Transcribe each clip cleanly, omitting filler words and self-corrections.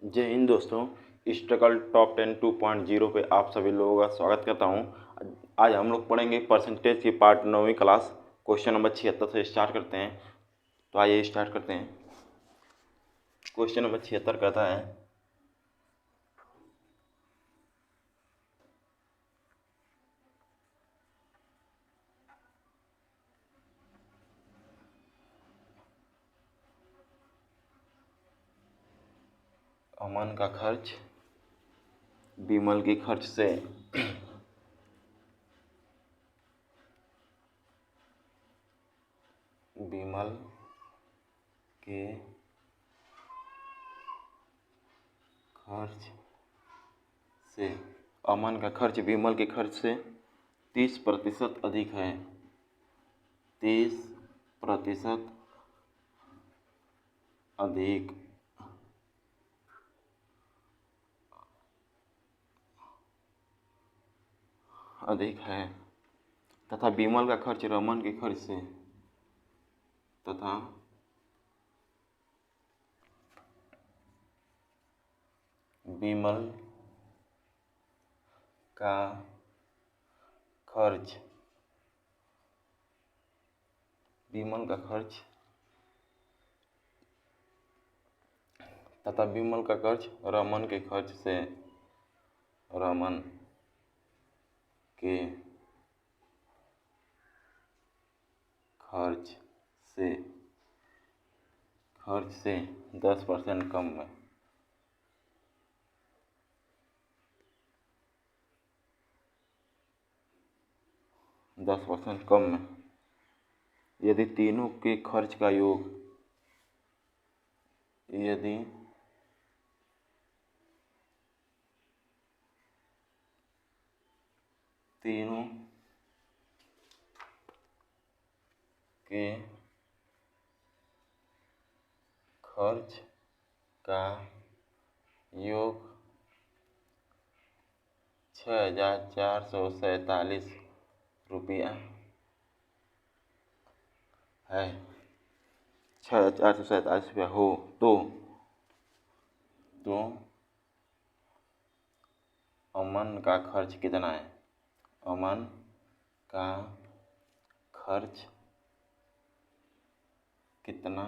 जय हिंद दोस्तों। Struggle top 10 2.0 पे आप सभी लोगों का स्वागत करता हूँ। आज हम लोग पढ़ेंगे परसेंटेज की पार्ट 9वीं क्लास क्वेश्चन नंबर 76 से स्टार्ट करते हैं। तो आइए स्टार्ट करते हैं। क्वेश्चन नंबर 76 कहता है अमन का खर्च विमल के खर्च से विमल के खर्च से अमन का खर्च विमल के खर्च से 30% अधिक है। 30% अधिक है तथा विमल का खर्च रमन के खर्च से तथा विमल का खर्च तथा विमल का खर्च रमन के खर्च से के खर्च से 10% कम है। यदि तीनों के खर्च का योग तीनों के खर्च का योग 6,447 रुपया है। 6,447 रुपया हो तो अमन का खर्च कितना है? अमन का खर्च कितना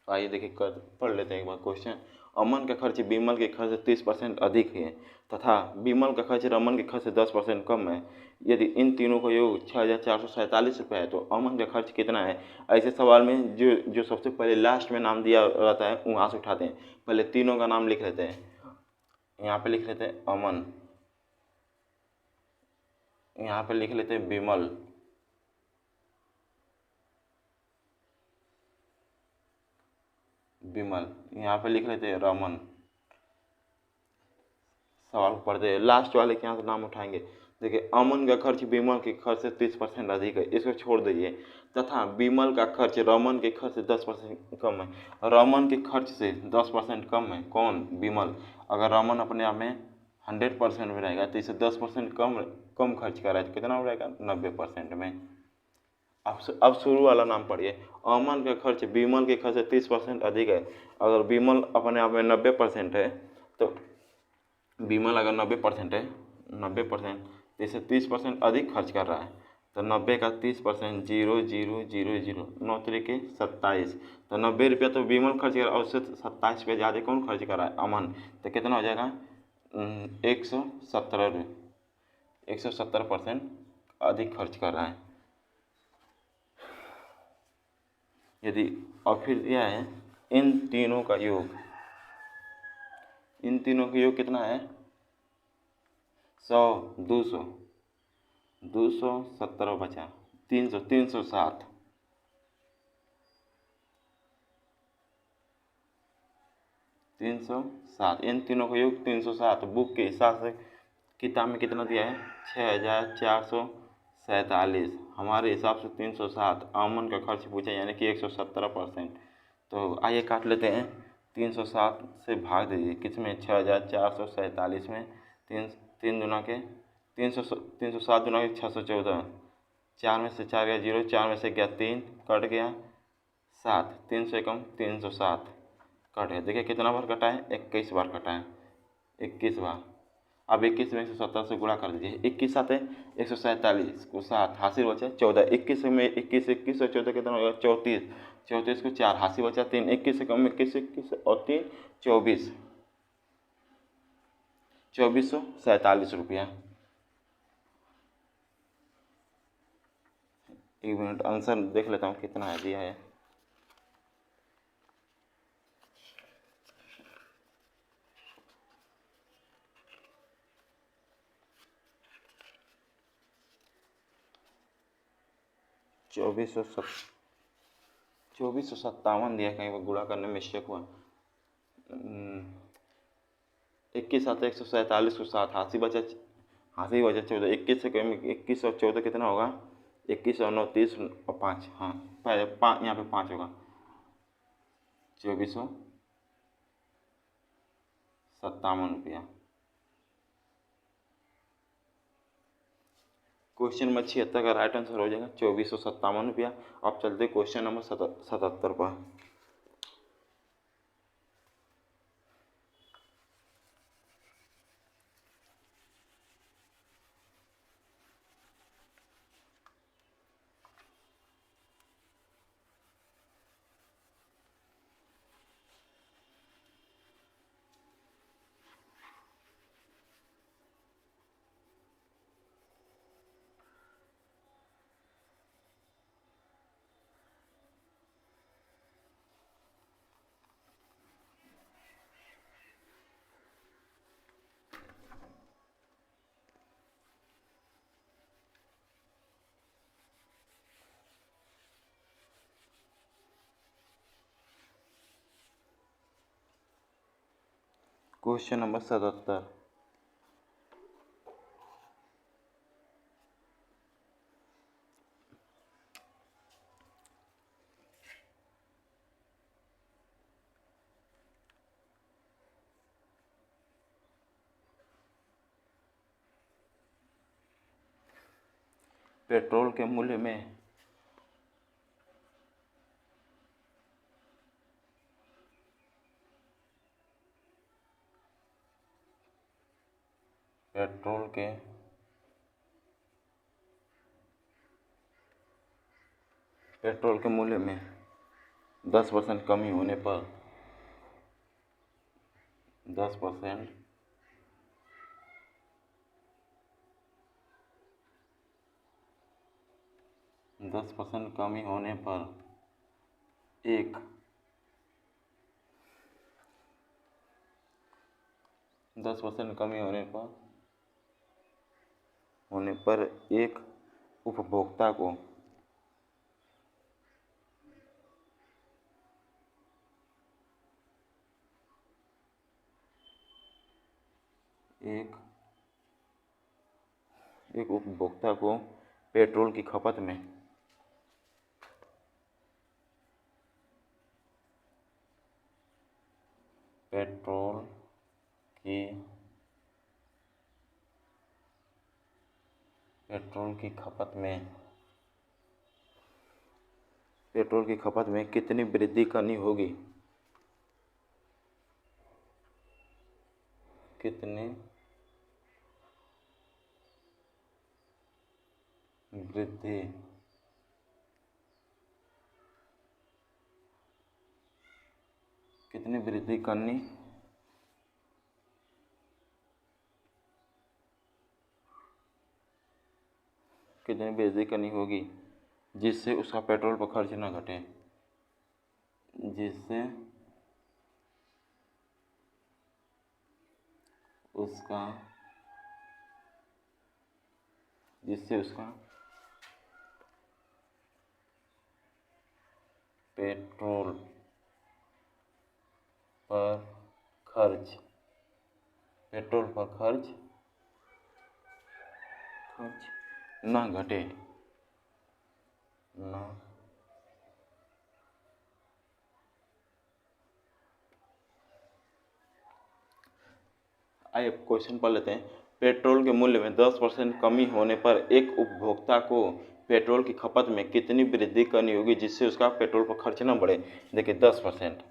आइए देखिए पढ़ लेते हैं एक बार क्वेश्चन। अमन का खर्च विमल के खर्च से 30% अधिक है तथा विमल का खर्च रमन के खर्च से 10% कम है। यदि इन तीनों का योग 6,447 रुपये है तो अमन का खर्च कितना है? ऐसे सवाल में जो सबसे पहले लास्ट में नाम दिया रहता है वहाँ से उठाते हैं। पहले तीनों का नाम लिख लेते हैं। यहाँ पे लिख लेते हैं अमन, यहाँ पे लिख लेते हैं विमल, यहाँ पे लिख लेते हैं रमन। सवाल पढ़ते हैं, लास्ट वाले के यहाँ से नाम उठाएंगे। देखिए अमन का खर्च विमल के खर्च से 30% अधिक है, इसको छोड़ दीजिए। तथा विमल का खर्च रमन के खर्च से 10% कम है। रमन के खर्च से 10% कम है कौन? विमल। अगर रमन अपने आप में 100% में रहेगा तो इसे 10% कम खर्च कर रहा है तो कितना हो जाएगा? 90% में। अब शुरू वाला नाम पढ़िए। अमन का खर्च विमल के खर्च से 30% अधिक है। अगर विमल अपने आप में 90% है तो विमल अगर 90% है, 90% जैसे 30% अधिक खर्च कर रहा है तो 90 का 30% 0,0,0,0 9 तरीके 27। तो 90 रुपया तो विमल खर्च कर रहा है, उससे 27 रुपये ज़्यादा कौन खर्च कर रहा है? अमन। तो कितना हो जाएगा? 170% अधिक खर्च कर रहा है। यदि और फिर दिया है इन तीनों का योग कितना है? 100, 270 बचा 360। इन तीनों का योग 360। बुक के हिसाब से किताब में कितना दिया है? 6,447। हमारे हिसाब से 360। अमन का खर्च पूछा यानी कि 117%। तो आइए काट लेते हैं। 360 से भाग दीजिए किस में? 6,447 में। 3 दूना के 307 गुना 614, 4 में से 4 गया 0, 4 में से गया 3, कट गया 7, 3 से कम 307 कट गया। देखिए कितना बार कटा है, 21 बार कटा है, 21 बार। अब 21 में 170 से गुणा कर दीजिए, 21 सात है 147 को 7, हासिल बचा 14, 21 में 21 और 14 कितना होगा 34, 34 को 4, हासिल बचा 3, 21 से कम 21 और 3 24, 2447 रुपया। 1 मिनट आंसर देख लेता हूँ कितना है दिया है। चौबीस सौ सत्तावन दिया, कहीं पर गुणा करने में मिस्टेक हुआ। 21 सात 147 को 7, हासी बचा 14, 21 से कम 21 और 14 कितना होगा 21 और 9 30 और 5, हाँ पहले 5 यहाँ पे 5 होगा, 2457 रुपया। क्वेश्चन नंबर 76 का राइट आंसर हो जाएगा 2457 रुपया। अब चलते क्वेश्चन नंबर 77 पर। Question number 77। पेट्रोल के मूल्य में पेट्रोल के मूल्य में 10% कमी होने पर 10% कमी होने पर एक 10% कमी होने पर एक उपभोक्ता को पेट्रोल की खपत में पेट्रोल की खपत में कितनी वृद्धि करनी होगी, कितनी वृद्धि करनी होगी जिससे उसका पेट्रोल पर खर्च न घटे, जिससे उसका पेट्रोल पर खर्च न घटे। आइए क्वेश्चन पढ़ लेते हैं। पेट्रोल के मूल्य में 10% कमी होने पर एक उपभोक्ता को पेट्रोल की खपत में कितनी वृद्धि करनी होगी जिससे उसका पेट्रोल पर खर्च न बढ़े। देखिए 10%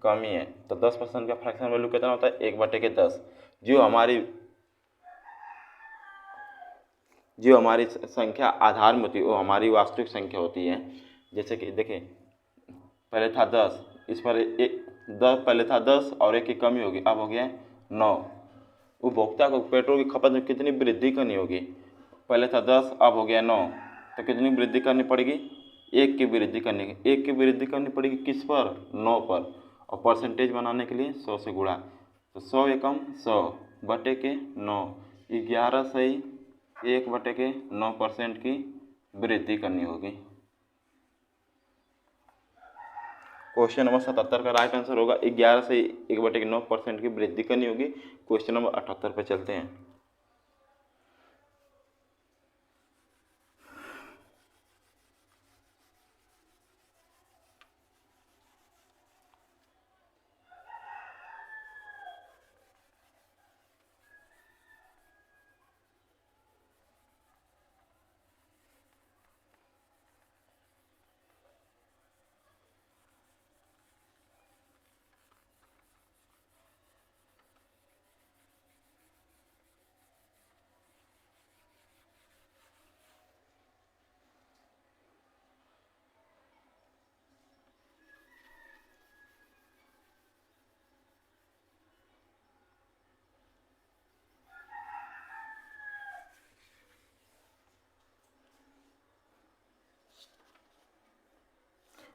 कमी है तो 10% का फ्रैक्शन वैल्यू कितना होता है, 1/10। जो हमारी संख्या आधार में होती है वो हमारी वास्तविक संख्या होती है। जैसे कि देखिए पहले था 10, इस पर एक 10, पहले था 10 और एक की कमी होगी, अब हो गया 9। उपभोक्ता को पेट्रोल की खपत में कितनी वृद्धि करनी होगी, पहले था 10 अब हो गया 9, तो कितनी वृद्धि करनी पड़ेगी, एक की वृद्धि करनी पड़ेगी किस पर, 9 पर। और परसेंटेज बनाने के लिए 100 से गुणा, तो 100 एकम 100 बटे के 9, 11 सही 1/9% की वृद्धि करनी होगी। क्वेश्चन नंबर 77 का राइट आंसर होगा 11 से 1/9% की वृद्धि करनी होगी। क्वेश्चन नंबर 78 पे चलते हैं।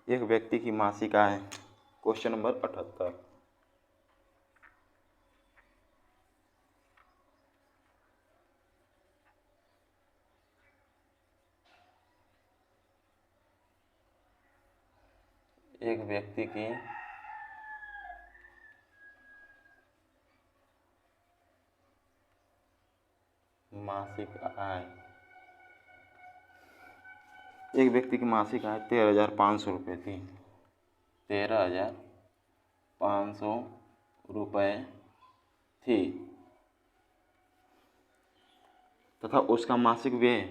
एक व्यक्ति की मासिक आय, क्वेश्चन नंबर 78। एक व्यक्ति की मासिक आय, एक व्यक्ति की मासिक आय 13,500 रुपये थी, 13,500 रुपये थी तथा उसका मासिक व्यय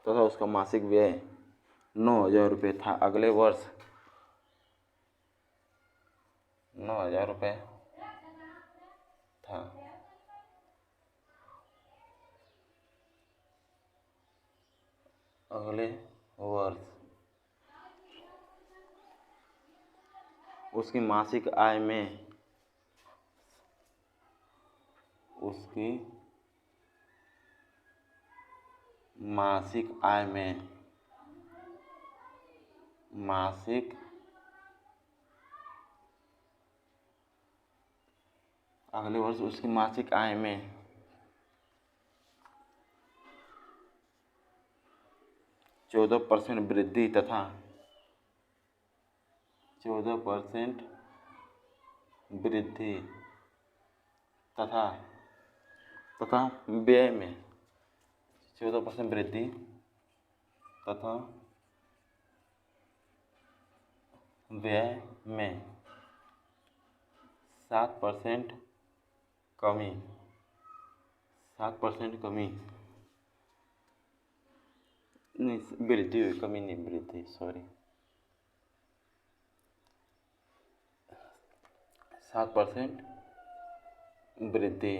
तथा उसका मासिक व्यय 9,000 रुपये था। अगले वर्ष 9,000 रुपये था। अगले वर्ष उसकी मासिक आय में अगले वर्ष उसकी मासिक आय में 14% वृद्धि तथा 14% वृद्धि तथा व्यय में 14% वृद्धि तथा व्यय में 7% कमी, 7% कमी नहीं, वृद्धि हुई, कमी नहीं, वृद्धि, सॉरी, 7% वृद्धि,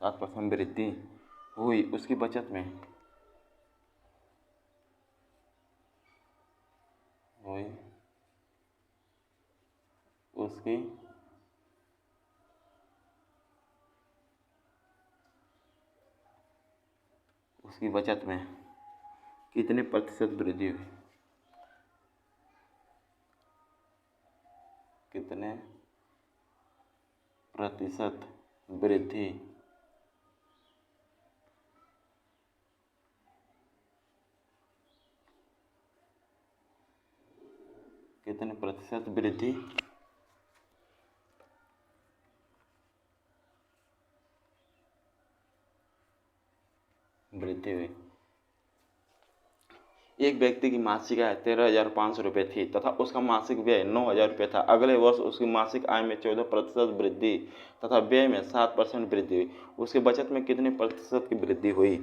7% वृद्धि हुई उसकी बचत में, हुई उसकी बचत में कितने प्रतिशत वृद्धि हुई, कितने प्रतिशत वृद्धि कितने प्रतिशत वृद्धि वृद्धि हुई। एक व्यक्ति की मासिक आय 13,500 रुपये थी तथा उसका मासिक व्यय 9,000 रुपये था। अगले वर्ष उसकी मासिक आय में 14% वृद्धि तथा व्यय में 7% वृद्धि हुई। उसकी बचत में कितने प्रतिशत की वृद्धि हुई?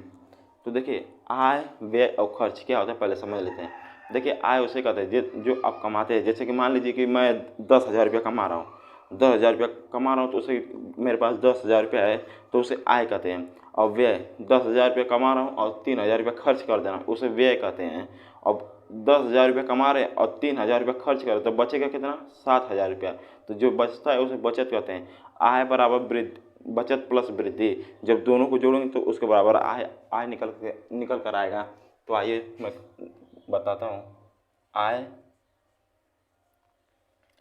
तो देखिए, आय, व्यय और खर्च क्या होता है पहले समझ लेते हैं। देखिए, आय उसे कहते हैं जो आप कमाते हैं। जैसे कि मान लीजिए कि मैं 10,000 रुपये कमा रहा हूँ, 10,000 रुपये कमा रहा हूँ, तो उसे मेरे पास 10,000 रुपये है तो उसे आय कहते हैं। और व्यय, 10,000 रुपये कमा रहा हूँ और 3,000 रुपये खर्च कर देना, उसे व्यय कहते हैं। और 10,000 रुपये कमा रहे और 3,000 रुपये खर्च कर रहे तो बचेगा कितना? 7,000 रुपया। तो जो बचता है उसे बचत कहते हैं। आय बराबर वृद्धि, बचत प्लस वृद्धि, जब दोनों को जोड़ेंगे तो उसके बराबर आय निकल कर आएगा। तो आइए मैं बताता हूँ।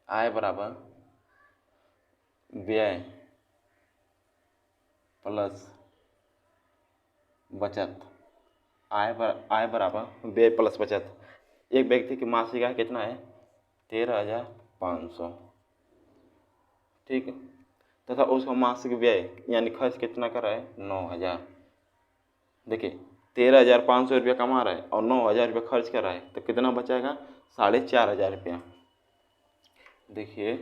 आय बराबर व्यय प्लस बचत। आय बराबर व्यय प्लस बचत। एक व्यक्ति की मासिक आय कितना है? 13,500, ठीक है। तथा उसका मासिक व्यय यानी खर्च कितना कर रहा है? 9,000। देखिए, 13,500 रुपया कमा रहा है और 9,000 रुपया खर्च कर रहा है तो कितना बचाएगा? 4,500 रुपया। देखिए,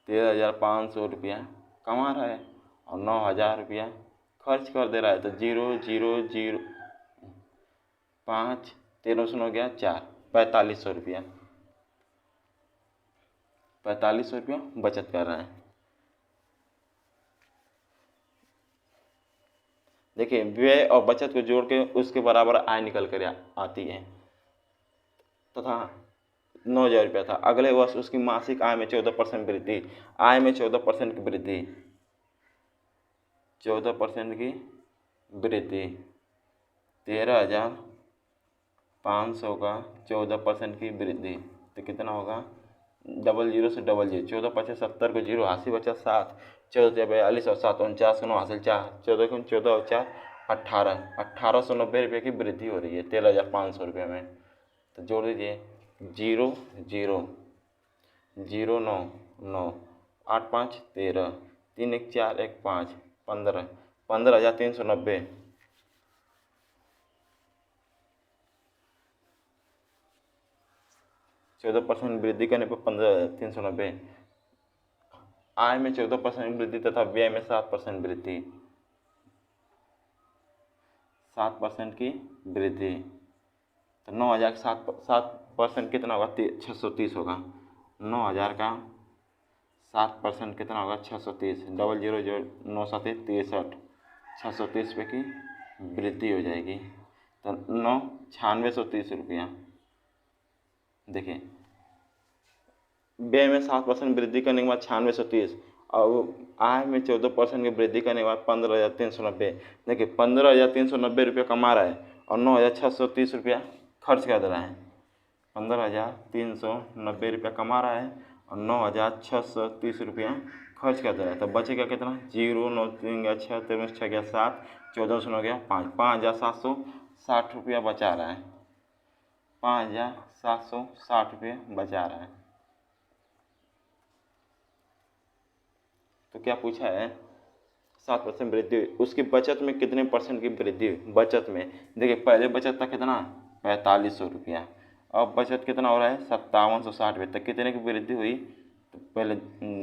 13,500 रुपया कमा रहा है और 9,000 रुपया खर्च कर दे रहा है तो 0,0,0 5, 13 हो गया 4, 4,500 रुपया, 4,500 रुपया बचत कर रहा है। देखिए, व्यय और बचत को जोड़ के उसके बराबर आय निकल कर आती है। तथा 9,000 रुपया था, अगले वर्ष उसकी मासिक आय में 14% वृद्धि। आय में 14% की वृद्धि, 14% की वृद्धि, 13,500 का 14% की वृद्धि तो कितना होगा? डबल जीरो से डबल जीरो, 14 पचे 70 को जीरो, 80 बचा 7, 14 42 और 7 49 9 हासिल 4, 14 को 14 और 4 18, 1,890 रुपये की वृद्धि हो रही है 13,500 रुपये में। तो जोड़ दीजिए 0 0 0 9 9 8 5 13, 3 1 4 1 5 15, 15,390। 14% वृद्धि करने पर 15,390। आय में 14% वृद्धि तथा व्यय में 7% वृद्धि, 7% की वृद्धि। तो 9,000 का 7% कितना होगा? 630 होगा। 9,000 का 7% कितना होगा? 630। 0,0 9 7 63, 630 रुपये की वृद्धि हो जाएगी। तो 9,9630 रुपया। देखिए, व्यय में 7% वृद्धि करने के बाद 9,630 और आय में 14% की वृद्धि करने के बाद 15,390। देखिए, 15,390 रुपये कमा रहा है और 9,630 रुपया खर्च कर दे रहा है। 15,390 रुपया कमा रहा है और 9,630 रुपया खर्च कर दे रहा है तो बचेगा कितना? 0 9 3 गया 6, 13 6 गया 7, 14 हो गया 5, 5,760 रुपया बचा रहा है। 5,760 रुपये बचा रहा है। तो क्या पूछा है? 7% वृद्धि हुई। उसकी बचत में कितने परसेंट की वृद्धि हुई? बचत में देखिए, पहले बचत था कितना? 4,500 रुपया। अब बचत कितना हो रहा है? 5,760 रुपये। तक कितने की वृद्धि हुई? तो पहले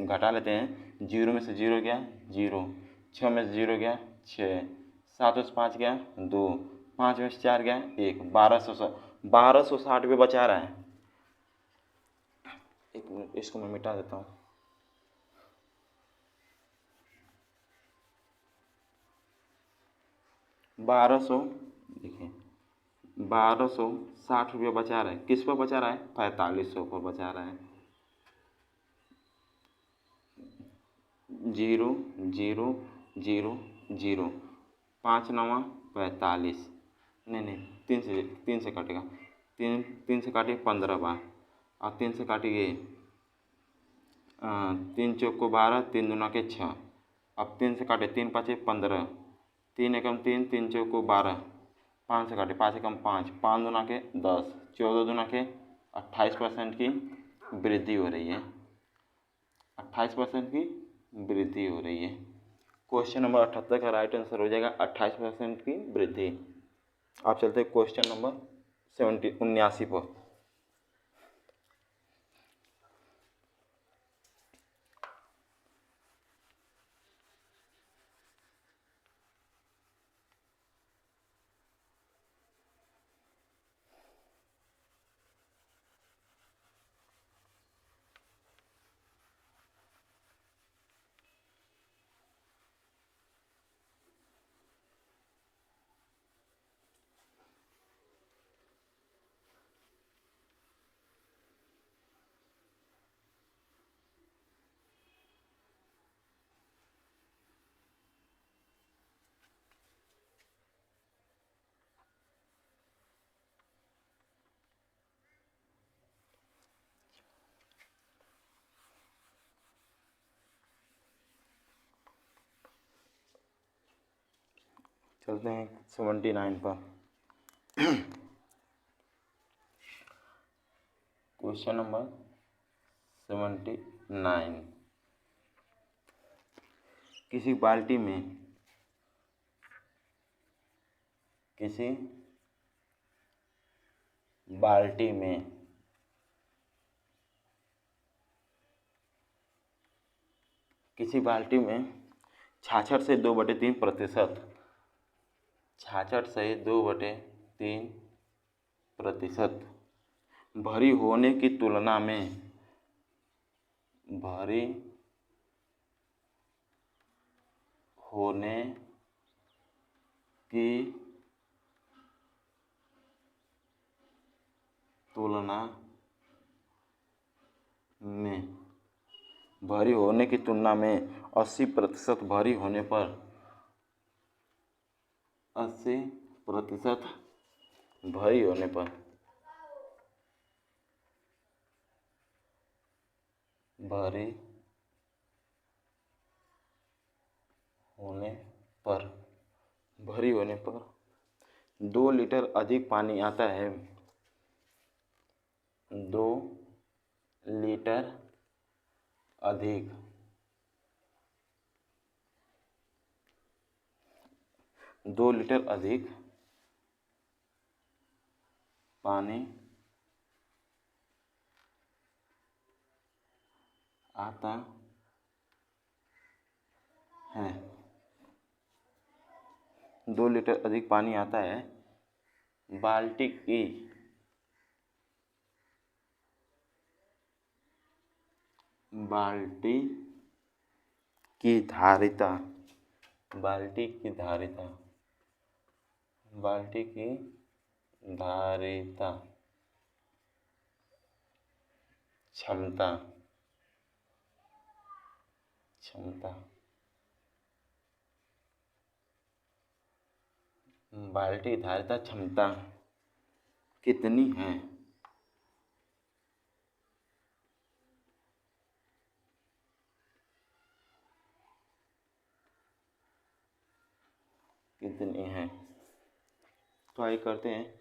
घटा लेते हैं। 0 में से 0 गया 0, 6 में से 0 गया 6, 7 में से 5 गया 2, 5 में से 4 गया 1, 1,260 रुपये बचा रहा है। एक मिनट, इसको मैं मिटा देता हूँ। 1,200, देखिए 1,260 रुपये बचा रहा है। किस पर बचा रहा है? 4,500 पर बचा रहा है। 0 0 0 0, 5 9 45, नहीं 3 से काटेगा, 3 से काटिए 15 बार और 3 से काटिए 3 चौक को 12, 3 दूना के 6, अब 3 से काटे 3 5 15, 3 एकम 3, 3 चौक को 12, 5 से काटे 5 एकम 5, 5 दूना के 10, 14 दूना के 28% की वृद्धि हो रही है, 28% की वृद्धि हो रही है। क्वेश्चन नंबर 78 का राइट आंसर हो जाएगा 28% की वृद्धि। आप चलते हैं क्वेश्चन नंबर 79 पर। चलते हैं 79 पर। Question number 79। किसी बाल्टी में किसी बाल्टी में 66 से 2/3%, 66 से 2/3% भरी होने की तुलना में भरी होने की तुलना में भरी होने की तुलना में 80% भरी होने पर 80% भरी होने पर भरी होने पर भरी होने पर 2 लीटर अधिक पानी आता है। 2 लीटर अधिक 2 लीटर अधिक पानी आता है। 2 लीटर अधिक पानी आता है। बाल्टी की धारिता बाल्टी की धारिता क्षमता बाल्टी की धारिता क्षमता कितनी है? तो आइए करते हैं।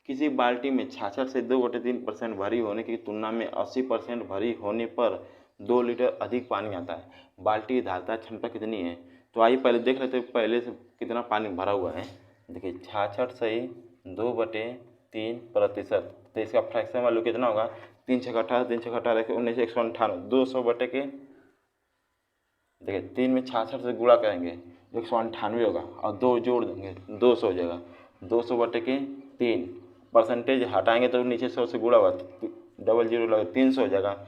किसी बाल्टी में 66 से 2/3% भरी होने की तुलना में 80% भरी होने पर 2 लीटर अधिक पानी आता है। बाल्टी की धारिता क्षमता कितनी है? तो आइए पहले देख लेते हैं पहले से कितना पानी भरा हुआ है। देखिए 66 से 2/3%, तो इसका फ्रैक्शन वैल्यू कितना होगा? 3 छः 18, 3 छः 18, 19 198, 200 बटे के देखिए 3 में 66 से गुणा करेंगे 198 होगा और 2 जोड़ देंगे 200 हो जाएगा। 200 बटे के 3 परसेंटेज हटाएंगे तो नीचे 100 से गुणा हुआ 00 लगा 300 हो जाएगा।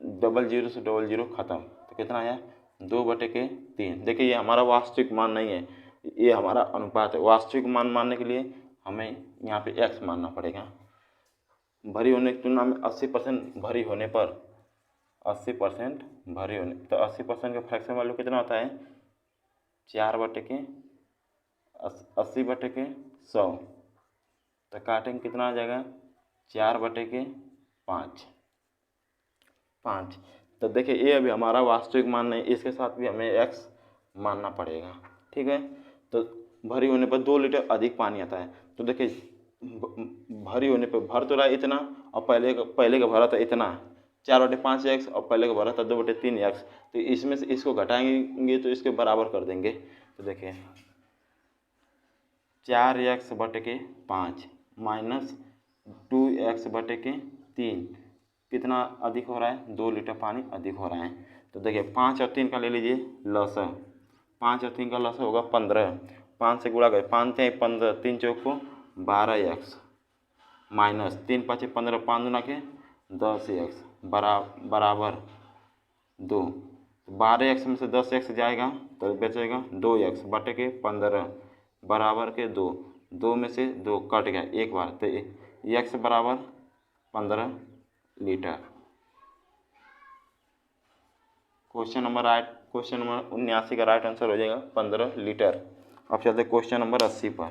00 से 00 खत्म, तो कितना आया? 2/3। देखिए ये हमारा वास्तविक मान नहीं है, ये हमारा अनुपात है। वास्तविक मान मानने के लिए हमें यहाँ पे x मानना पड़ेगा। भरी होने की तुलना में 80% भरी होने पर 80% भरी होने, तो 80% का फ्रैक्शन वैल्यू कितना होता है? 4/80/100, तो काटेंगे कितना आ जाएगा? 4/5। तो देखिए ये अभी हमारा वास्तविक मान नहीं, इसके साथ भी हमें x मानना पड़ेगा। ठीक है, तो भरी होने पर 2 लीटर अधिक पानी आता है। तो देखिए भारी होने पे भर तो रहा है इतना, और पहले का भरा था इतना, 4/5x, और पहले का भरा था 2/3x। तो इसमें से इसको घटाएंगे तो इसके बराबर कर देंगे। तो देखिए 4x/5 माइनस 2x/3 कितना अधिक हो रहा है, 2 लीटर पानी अधिक हो रहा है। तो देखिए 5 और 3 का ले लीजिए लसा, 5 और 3 का लसा होगा 15, 5 से गुणा करें, 5 3 15, 3 चौक को 12x माइनस 3 5 15, 5 दूना के 10x बराबर 2। 12x में से 10x जाएगा तो बचेगा 2x बटे के 15 बराबर के 2, 2 में से 2 कट गया एक बार, तो x बराबर 15 लीटर। क्वेश्चन नंबर 79 का राइट आंसर हो जाएगा 15 लीटर। अब चलते हैं क्वेश्चन नंबर 80 पर,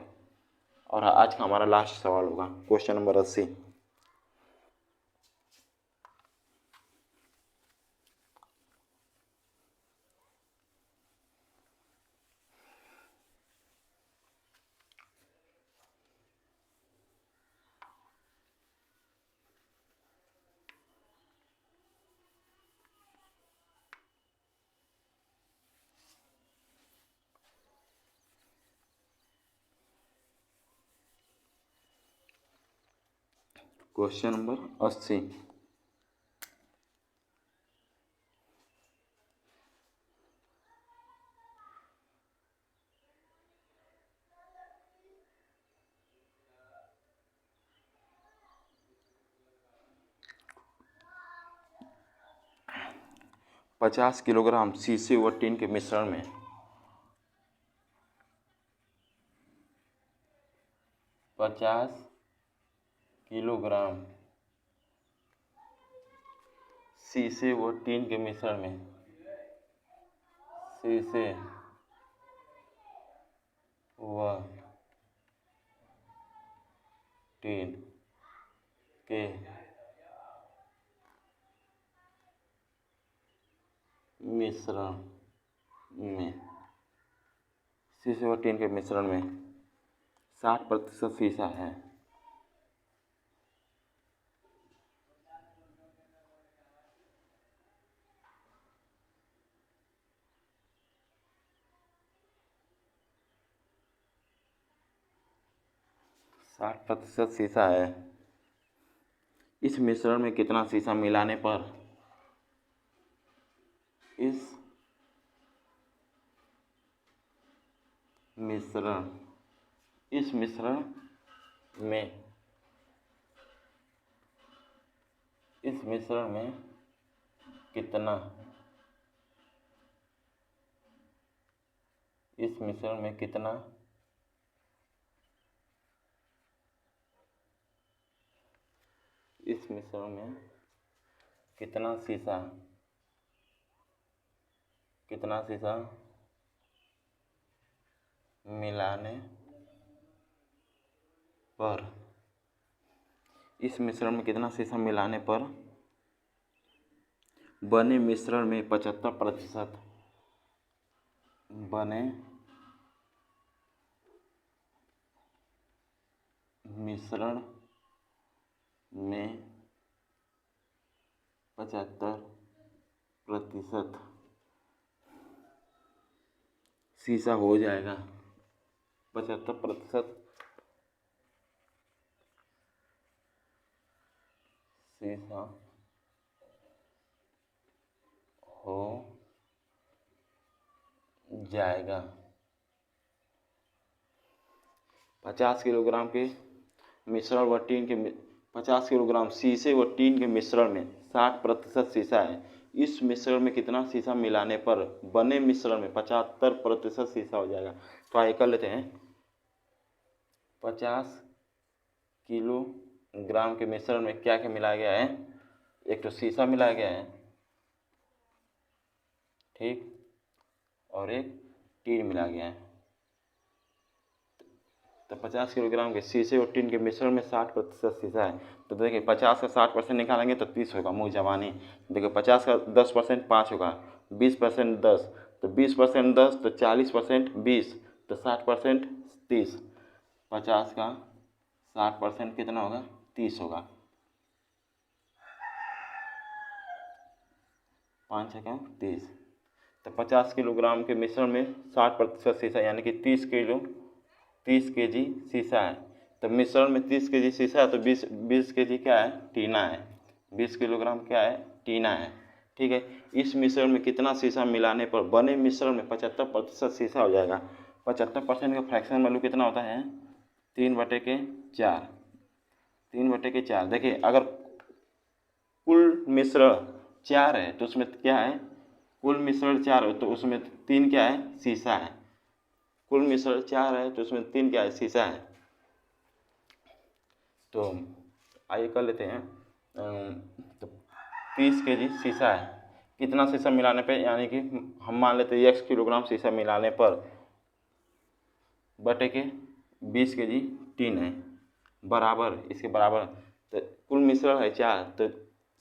और आज का हमारा लास्ट सवाल होगा क्वेश्चन नंबर 80। Question number 80। पचास किलोग्राम शीशे व टीन के मिश्रण में 50 किलोग्राम शीशे व टीन के मिश्रण में, शीशे व टीन के मिश्रण में, शीशे व टीन के मिश्रण में 60% शीशा है। साठ प्रतिशत शीशा है। इस मिश्रण में कितना शीशा मिलाने पर इस मिश्रण में इस मिश्रण में कितना इस मिश्रण में कितना इस मिश्रण में कितना शीशा मिलाने पर, इस मिश्रण में कितना शीशा मिलाने पर बने मिश्रण में 75% बने मिश्रण में 75% शीशा हो जाएगा। 75% शीशा हो जाएगा। 50 किलोग्राम के मिश्रण व टीन के 50 किलोग्राम शीशे व टीन के मिश्रण में 60% शीशा है। इस मिश्रण में कितना शीशा मिलाने पर बने मिश्रण में 75% शीशा हो जाएगा। तो आइए कर लेते हैं। 50 किलोग्राम के मिश्रण में क्या क्या मिलाया गया है, एक तो शीशा मिलाया गया है, ठीक, और एक टीन मिलाया गया है। तो 50 किलोग्राम के शीशे और टीन के मिश्रण में 60% शीशा है। तो देखिए 50 का 60% निकालेंगे तो 30 होगा, मुँह जवानी। देखिए 50 का 10% 5 होगा, 20% 10, तो 20% 10 तो 40% 20, तो 60% 30। 50 का 60% कितना होगा, 30 होगा। 5 छक्का 30। तो 50 किलोग्राम के मिश्रण में 60% शीशा यानी कि 30 केजी शीशा है। तो मिश्रण में 30 केजी शीशा है तो 20 केजी क्या है, टीना है। 20 किलोग्राम क्या है, टीना है। ठीक है, इस मिश्रण में कितना शीशा मिलाने पर बने मिश्रण में 75% शीशा हो जाएगा। 75% का फ्रैक्शन वैल्यू कितना होता है, 3/4। 3/4। देखिए अगर कुल मिश्रण 4 है तो उसमें क्या है, कुल मिश्रण 4 है तो उसमें 3 क्या है, शीशा है। कुल मिश्रण 4 है तो उसमें 3 क्या है, शीशा है। तो आइए कर लेते हैं। तो 30 केजी शीशा है, कितना शीशा मिलाने पे, यानी कि हम मान लेते हैं 1 किलोग्राम शीशा मिलाने पर बटे के 20 केजी टीन है, बराबर इसके बराबर। तो कुल मिश्रण है 4 तो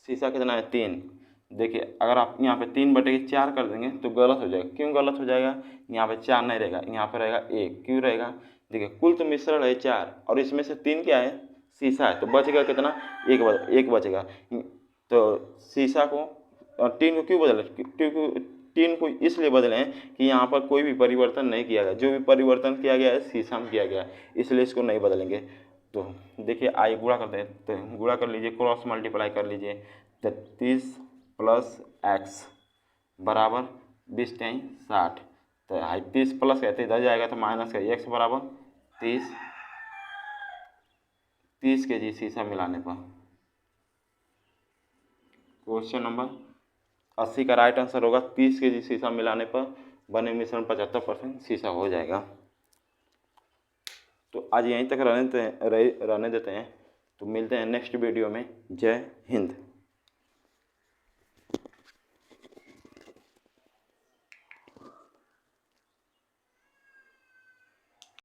शीशा कितना है, 3। देखिए अगर आप यहाँ पे 3/4 कर देंगे तो गलत हो जाएगा। क्यों गलत हो जाएगा, यहाँ पे 4 नहीं रहेगा, यहाँ पे रहेगा 1। क्यों रहेगा, देखिए कुल तो मिश्रण है 4 और इसमें से 3 क्या है, शीशा है। तो बचेगा कितना, 1 बचेगा। तो शीशा को टीन को क्यों बदले, क्योंकि टीन को इसलिए बदले हैं कि यहाँ पर कोई भी परिवर्तन नहीं किया गया। जो भी परिवर्तन किया गया है शीशा में किया गया है, इसलिए इसको नहीं बदलेंगे। तो देखिए आइए गुणा करते हैं। तो गुणा कर लीजिए, क्रॉस मल्टीप्लाई कर लीजिए। 30 + x बराबर 20 टाइम 60। तो 30 प्लस कहते इधर जाएगा तो माइनस का x बराबर 30 केजी शीशा मिलाने पर। क्वेश्चन नंबर 80 का राइट आंसर होगा 30 केजी शीशा मिलाने पर बने मिश्रण 75% शीशा हो जाएगा। तो आज यहीं तक रहने देते हैं। तो मिलते हैं नेक्स्ट वीडियो में। जय हिंद।